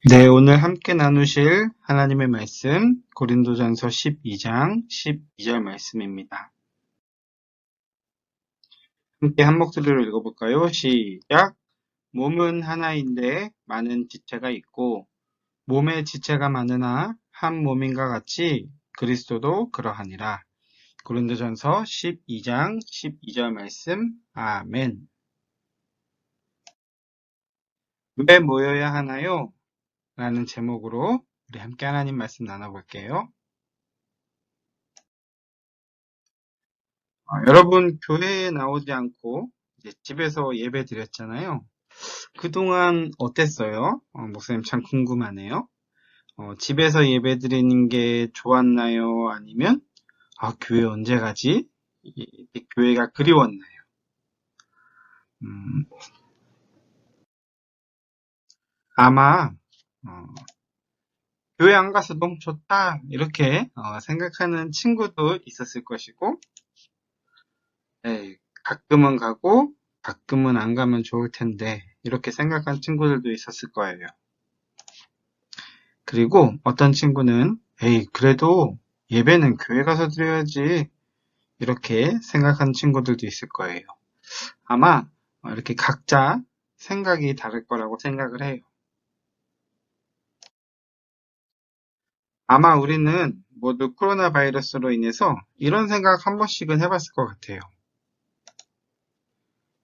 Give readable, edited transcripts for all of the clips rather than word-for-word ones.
네, 오늘 함께 나누실 하나님의 말씀, 고린도전서 12장 12절 말씀입니다. 함께 한 목소리로 읽어볼까요? 시작! 몸은 하나인데 많은 지체가 있고 몸의 지체가 많으나 한 몸인가 같이 그리스도도 그러하니라. 고린도전서 12장 12절 말씀, 아멘. 왜 모여야 하나요? 라는 제목으로 우리 함께 하나님 말씀 나눠볼게요. 여러분, 교회에 나오지 않고 이제 집에서 예배 드렸잖아요. 그동안 어땠어요? 목사님 참 궁금하네요. 집에서 예배 드리는 게 좋았나요? 아니면, 교회 언제 가지? 교회가 그리웠나요? 음, 아마, 어, 교회 안 가서 너무 좋다. 이렇게 생각하는 친구도 있었을 것이고, 가끔은 가고, 가끔은 안 가면 좋을 텐데, 이렇게 생각한 친구들도 있었을 거예요. 그리고 어떤 친구는 에이, 그래도 예배는 교회 가서 드려야지. 이렇게 생각하는 친구들도 있을 거예요. 아마 이렇게 각자 생각이 다를 거라고 생각을 해요. 아마 우리는 모두 코로나 바이러스로 인해서 이런 생각 한 번씩은 해봤을 것 같아요.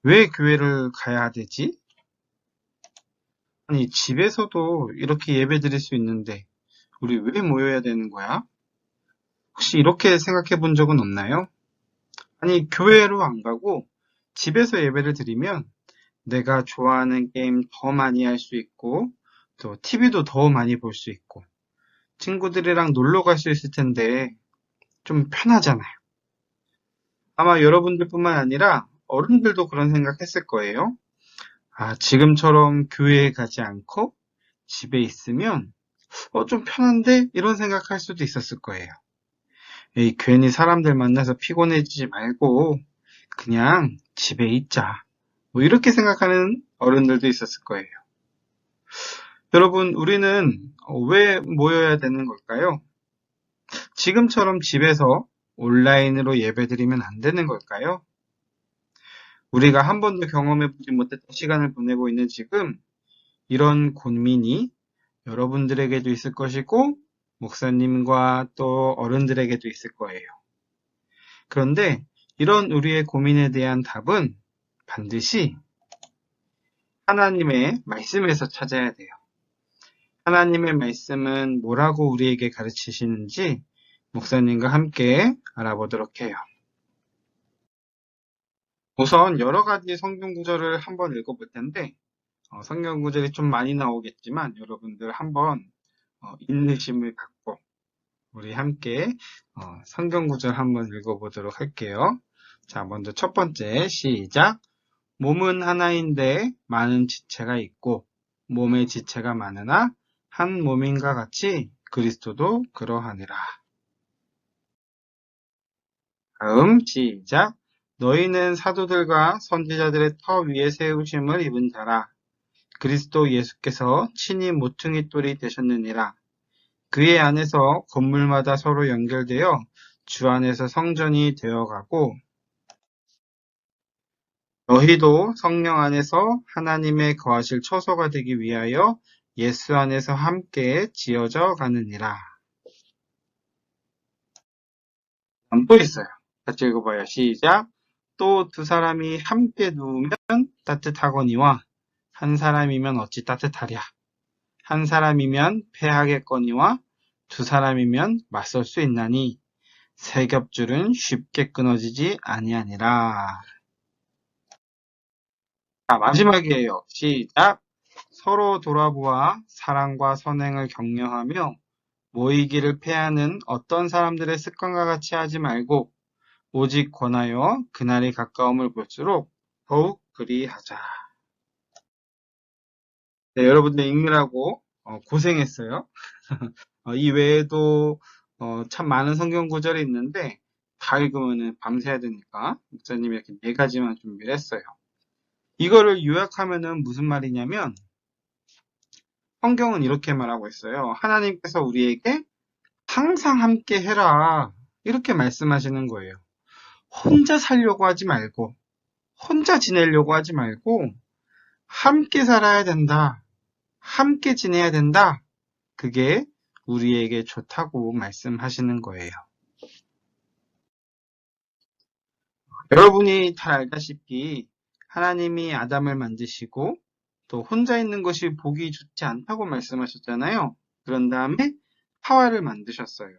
왜 교회를 가야 되지? 아니, 집에서도 이렇게 예배 드릴 수 있는데 우리 왜 모여야 되는 거야? 혹시 이렇게 생각해 본 적은 없나요? 아니, 교회로 안 가고 집에서 예배를 드리면 내가 좋아하는 게임 더 많이 할 수 있고, 또 TV도 더 많이 볼 수 있고, 친구들이랑 놀러 갈 수 있을 텐데 좀 편하잖아요. 아마 여러분들뿐만 아니라 어른들도 그런 생각했을 거예요. 지금처럼 교회에 가지 않고 집에 있으면 좀 편한데? 이런 생각할 수도 있었을 거예요. 에이, 괜히 사람들 만나서 피곤해지지 말고 그냥 집에 있자. 뭐 이렇게 생각하는 어른들도 있었을 거예요. 여러분, 우리는 왜 모여야 되는 걸까요? 지금처럼 집에서 온라인으로 예배드리면 안 되는 걸까요? 우리가 한 번도 경험해보지 못했던 시간을 보내고 있는 지금 이런 고민이 여러분들에게도 있을 것이고 목사님과 또 어른들에게도 있을 거예요. 그런데 이런 우리의 고민에 대한 답은 반드시 하나님의 말씀에서 찾아야 돼요. 하나님의 말씀은 뭐라고 우리에게 가르치시는지 목사님과 함께 알아보도록 해요. 우선 여러 가지 성경 구절을 한번 읽어볼 텐데 성경 구절이 좀 많이 나오겠지만 여러분들 한번 인내심을 갖고 우리 함께 성경 구절 한번 읽어보도록 할게요. 자, 먼저 첫 번째 시작. 몸은 하나인데 많은 지체가 있고 몸의 지체가 많으나 한 몸인가 같이 그리스도도 그러하니라. 다음 시작. 너희는 사도들과 선지자들의 터 위에 세우심을 입은 자라. 그리스도 예수께서 친히 모퉁이 돌이 되셨느니라. 그의 안에서 건물마다 서로 연결되어 주 안에서 성전이 되어가고 너희도 성령 안에서 하나님의 거하실 처소가 되기 위하여 예수 안에서 함께 지어져 가느니라. 또 있어요. 같이 읽어봐요. 시작. 또 두 사람이 함께 누우면 따뜻하거니와 한 사람이면 어찌 따뜻하랴. 한 사람이면 패하겠거니와 두 사람이면 맞설 수 있나니 세 겹줄은 쉽게 끊어지지 아니하니라. 자, 마지막이에요. 시작. 서로 돌아보아 사랑과 선행을 격려하며 모이기를 패하는 어떤 사람들의 습관과 같이 하지 말고 오직 권하여 그날이 가까움을 볼수록 더욱 그리하자. 네, 여러분들 읽느라고 고생했어요. 이 외에도 참 많은 성경 구절이 있는데 다 읽으면 밤새야 되니까 목사님이 이렇게 4가지만 준비를 했어요. 이거를 요약하면은 무슨 말이냐면 성경은 이렇게 말하고 있어요. 하나님께서 우리에게 항상 함께 해라. 이렇게 말씀하시는 거예요. 혼자 살려고 하지 말고, 혼자 지내려고 하지 말고, 함께 살아야 된다. 함께 지내야 된다. 그게 우리에게 좋다고 말씀하시는 거예요. 여러분이 잘 알다시피 하나님이 아담을 만드시고 또 혼자 있는 것이 보기 좋지 않다고 말씀하셨잖아요. 그런 다음에 하와를 만드셨어요.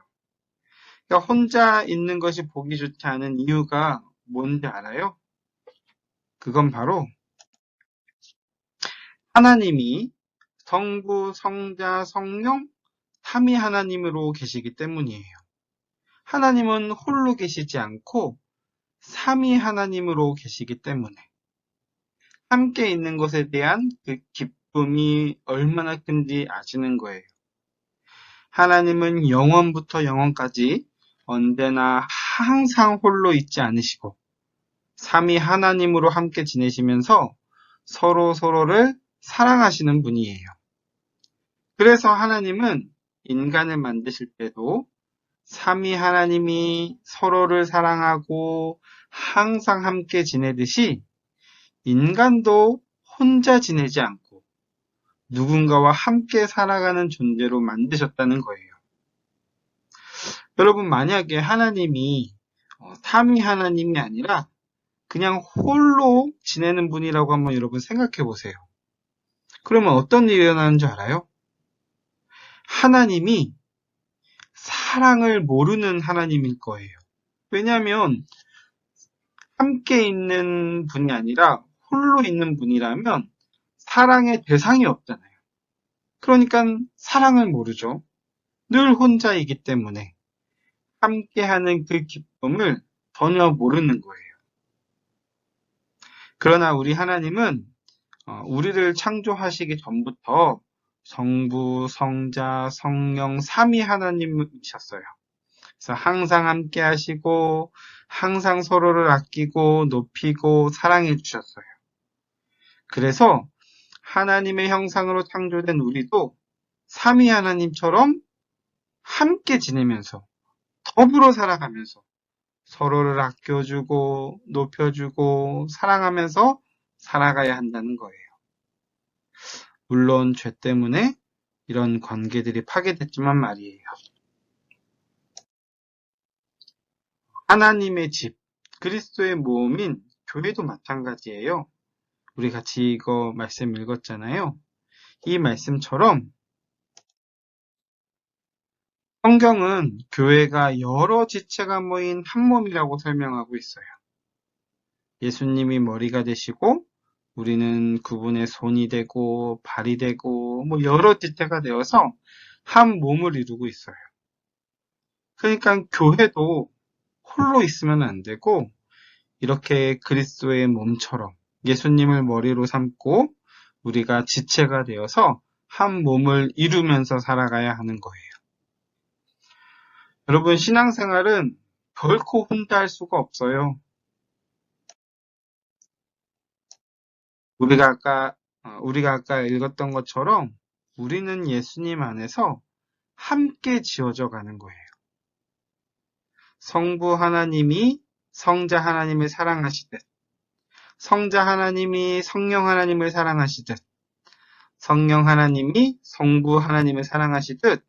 그러니까 혼자 있는 것이 보기 좋지 않은 이유가 뭔지 알아요? 그건 바로 하나님이 성부, 성자, 성령, 삼위 하나님으로 계시기 때문이에요. 하나님은 홀로 계시지 않고 삼위 하나님으로 계시기 때문에 함께 있는 것에 대한 그 기쁨이 얼마나 큰지 아시는 거예요. 하나님은 영원부터 영원까지 언제나 항상 홀로 있지 않으시고 삼위 하나님으로 함께 지내시면서 서로를 사랑하시는 분이에요. 그래서 하나님은 인간을 만드실 때도 삼위 하나님이 서로를 사랑하고 항상 함께 지내듯이 인간도 혼자 지내지 않고 누군가와 함께 살아가는 존재로 만드셨다는 거예요. 여러분, 만약에 하나님이 삼위 하나님이 아니라 그냥 홀로 지내는 분이라고 한번 여러분 생각해 보세요. 그러면 어떤 일이 일어나는 줄 알아요? 하나님이 사랑을 모르는 하나님일 거예요. 왜냐하면 함께 있는 분이 아니라 홀로 있는 분이라면 사랑의 대상이 없잖아요. 그러니까 사랑을 모르죠. 늘 혼자이기 때문에 함께하는 그 기쁨을 전혀 모르는 거예요. 그러나 우리 하나님은 우리를 창조하시기 전부터 성부, 성자, 성령, 삼위 하나님이셨어요. 그래서 항상 함께 하시고 항상 서로를 아끼고 높이고 사랑해 주셨어요. 그래서 하나님의 형상으로 창조된 우리도 삼위 하나님처럼 함께 지내면서 더불어 살아가면서 서로를 아껴주고 높여주고 사랑하면서 살아가야 한다는 거예요. 물론 죄 때문에 이런 관계들이 파괴됐지만 말이에요. 하나님의 집, 그리스도의 모험인 교회도 마찬가지예요. 우리 같이 이거 말씀 읽었잖아요. 이 말씀처럼 성경은 교회가 여러 지체가 모인 한 몸이라고 설명하고 있어요. 예수님이 머리가 되시고 우리는 그분의 손이 되고 발이 되고 여러 지체가 되어서 한 몸을 이루고 있어요. 그러니까 교회도 홀로 있으면 안 되고 이렇게 그리스도의 몸처럼 예수님을 머리로 삼고 우리가 지체가 되어서 한 몸을 이루면서 살아가야 하는 거예요. 여러분, 신앙생활은 결코 혼자 할 수가 없어요. 우리가 아까 읽었던 것처럼 우리는 예수님 안에서 함께 지어져 가는 거예요. 성부 하나님이 성자 하나님을 사랑하시듯, 성자 하나님이 성령 하나님을 사랑하시듯, 성령 하나님이 성부 하나님을 사랑하시듯,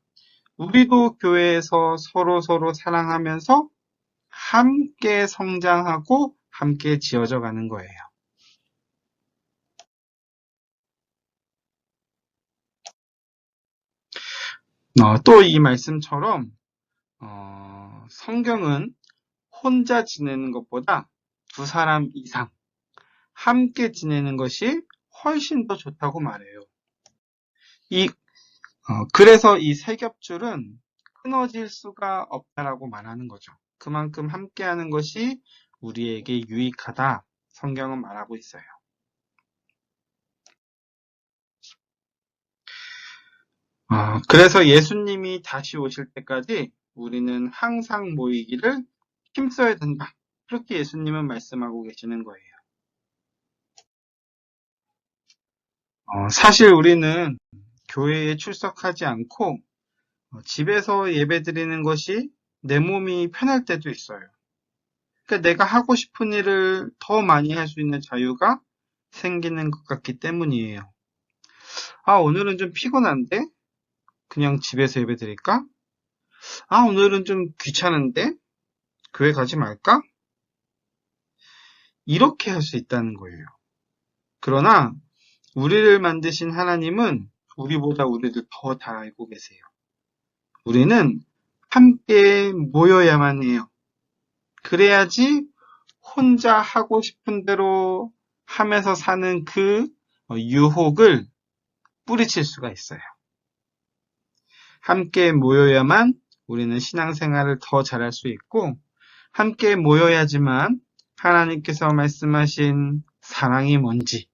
우리도 교회에서 서로 사랑하면서 함께 성장하고 함께 지어져 가는 거예요. 또 이 말씀처럼 성경은 혼자 지내는 것보다 두 사람 이상 함께 지내는 것이 훨씬 더 좋다고 말해요. 그래서 이 세 겹줄은 끊어질 수가 없다라고 말하는 거죠. 그만큼 함께하는 것이 우리에게 유익하다. 성경은 말하고 있어요. 그래서 예수님이 다시 오실 때까지 우리는 항상 모이기를 힘써야 된다. 그렇게 예수님은 말씀하고 계시는 거예요. 사실 우리는 교회에 출석하지 않고 집에서 예배드리는 것이 내 몸이 편할 때도 있어요. 그러니까 내가 하고 싶은 일을 더 많이 할 수 있는 자유가 생기는 것 같기 때문이에요. 오늘은 좀 피곤한데? 그냥 집에서 예배드릴까? 오늘은 좀 귀찮은데? 교회 가지 말까? 이렇게 할 수 있다는 거예요. 그러나 우리를 만드신 하나님은 우리보다 우리를 더 잘 알고 계세요. 우리는 함께 모여야만 해요. 그래야지 혼자 하고 싶은 대로 하면서 사는 그 유혹을 뿌리칠 수가 있어요. 함께 모여야만 우리는 신앙생활을 더 잘할 수 있고, 함께 모여야지만 하나님께서 말씀하신 사랑이 뭔지,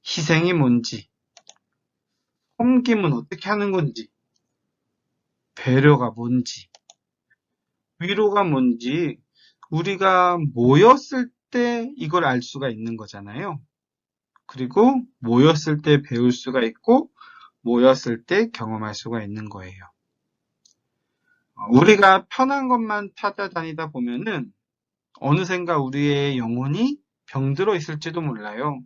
희생이 뭔지, 섬김은 어떻게 하는 건지, 배려가 뭔지, 위로가 뭔지, 우리가 모였을 때 이걸 알 수가 있는 거잖아요. 그리고 모였을 때 배울 수가 있고, 모였을 때 경험할 수가 있는 거예요. 우리가 편한 것만 찾아다니다 보면은 어느샌가 우리의 영혼이 병들어 있을지도 몰라요.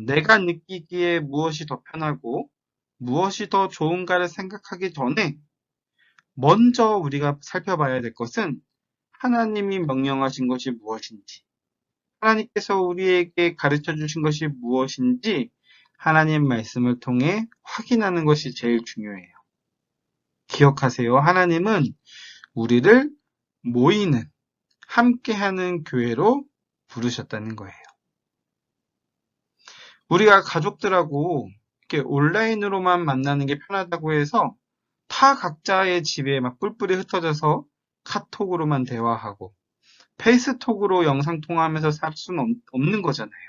내가 느끼기에 무엇이 더 편하고 무엇이 더 좋은가를 생각하기 전에 먼저 우리가 살펴봐야 될 것은 하나님이 명령하신 것이 무엇인지, 하나님께서 우리에게 가르쳐 주신 것이 무엇인지 하나님 말씀을 통해 확인하는 것이 제일 중요해요. 기억하세요. 하나님은 우리를 모이는, 함께하는 교회로 부르셨다는 거예요. 우리가 가족들하고 이렇게 온라인으로만 만나는 게 편하다고 해서 타 각자의 집에 막 뿔뿔이 흩어져서 카톡으로만 대화하고 페이스톡으로 영상통화하면서 살 수는 없는 거잖아요.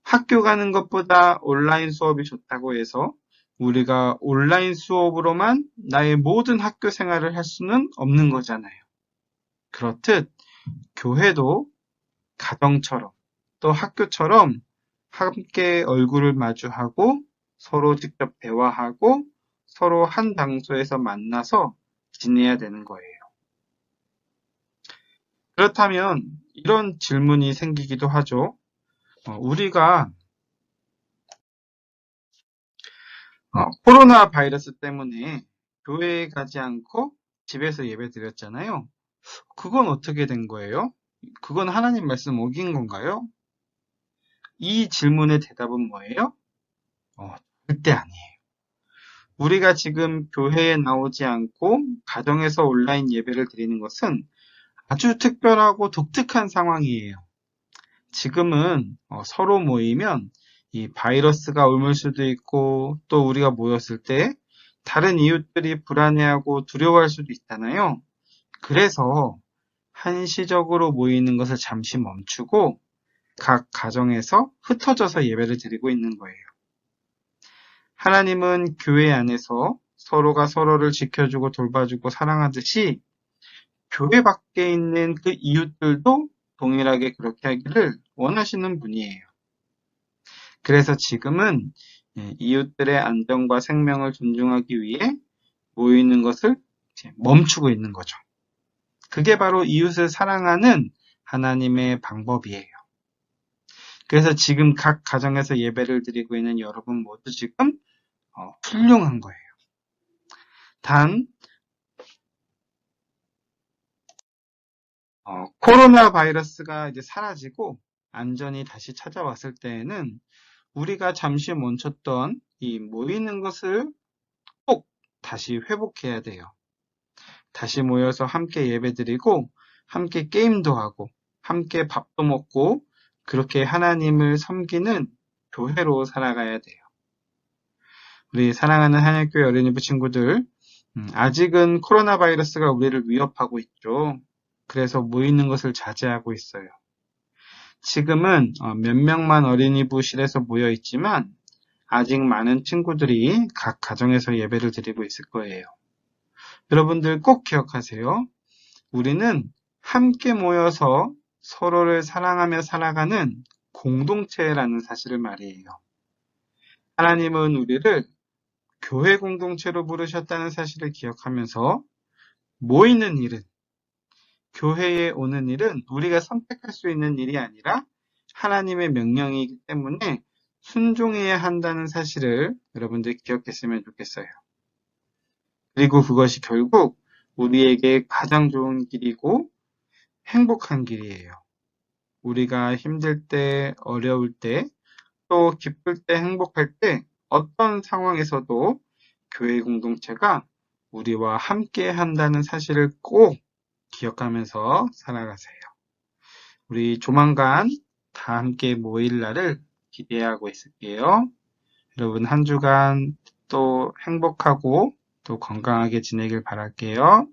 학교 가는 것보다 온라인 수업이 좋다고 해서 우리가 온라인 수업으로만 나의 모든 학교 생활을 할 수는 없는 거잖아요. 그렇듯 교회도 가정처럼 또 학교처럼 함께 얼굴을 마주하고 서로 직접 대화하고 서로 한 장소에서 만나서 지내야 되는 거예요. 그렇다면 이런 질문이 생기기도 하죠. 우리가 코로나 바이러스 때문에 교회에 가지 않고 집에서 예배 드렸잖아요. 그건 어떻게 된 거예요? 그건 하나님 말씀 어긴 건가요? 이 질문의 대답은 뭐예요? 절대 아니에요. 우리가 지금 교회에 나오지 않고 가정에서 온라인 예배를 드리는 것은 아주 특별하고 독특한 상황이에요. 지금은 서로 모이면 이 바이러스가 옮을 수도 있고 또 우리가 모였을 때 다른 이웃들이 불안해하고 두려워할 수도 있잖아요. 그래서 한시적으로 모이는 것을 잠시 멈추고 각 가정에서 흩어져서 예배를 드리고 있는 거예요. 하나님은 교회 안에서 서로가 서로를 지켜주고 돌봐주고 사랑하듯이 교회 밖에 있는 그 이웃들도 동일하게 그렇게 하기를 원하시는 분이에요. 그래서 지금은 이웃들의 안전과 생명을 존중하기 위해 모이는 것을 멈추고 있는 거죠. 그게 바로 이웃을 사랑하는 하나님의 방법이에요. 그래서 지금 각 가정에서 예배를 드리고 있는 여러분 모두 지금 훌륭한 거예요. 단 코로나 바이러스가 이제 사라지고 안전이 다시 찾아왔을 때에는 우리가 잠시 멈췄던 이 모이는 것을 꼭 다시 회복해야 돼요. 다시 모여서 함께 예배드리고 함께 게임도 하고 함께 밥도 먹고 그렇게 하나님을 섬기는 교회로 살아가야 돼요. 우리 사랑하는 한양교회 어린이부 친구들, 아직은 코로나 바이러스가 우리를 위협하고 있죠. 그래서 모이는 것을 자제하고 있어요. 지금은 몇 명만 어린이부실에서 모여 있지만 아직 많은 친구들이 각 가정에서 예배를 드리고 있을 거예요. 여러분들 꼭 기억하세요. 우리는 함께 모여서 서로를 사랑하며 살아가는 공동체라는 사실을 말이에요. 하나님은 우리를 교회 공동체로 부르셨다는 사실을 기억하면서 모이는 일은, 교회에 오는 일은 우리가 선택할 수 있는 일이 아니라 하나님의 명령이기 때문에 순종해야 한다는 사실을 여러분들 기억했으면 좋겠어요. 그리고 그것이 결국 우리에게 가장 좋은 길이고 행복한 길이에요. 우리가 힘들 때, 어려울 때, 또 기쁠 때, 행복할 때 어떤 상황에서도 교회 공동체가 우리와 함께 한다는 사실을 꼭 기억하면서 살아가세요. 우리 조만간 다 함께 모일 날을 기대하고 있을게요. 여러분 한 주간 또 행복하고 또 건강하게 지내길 바랄게요.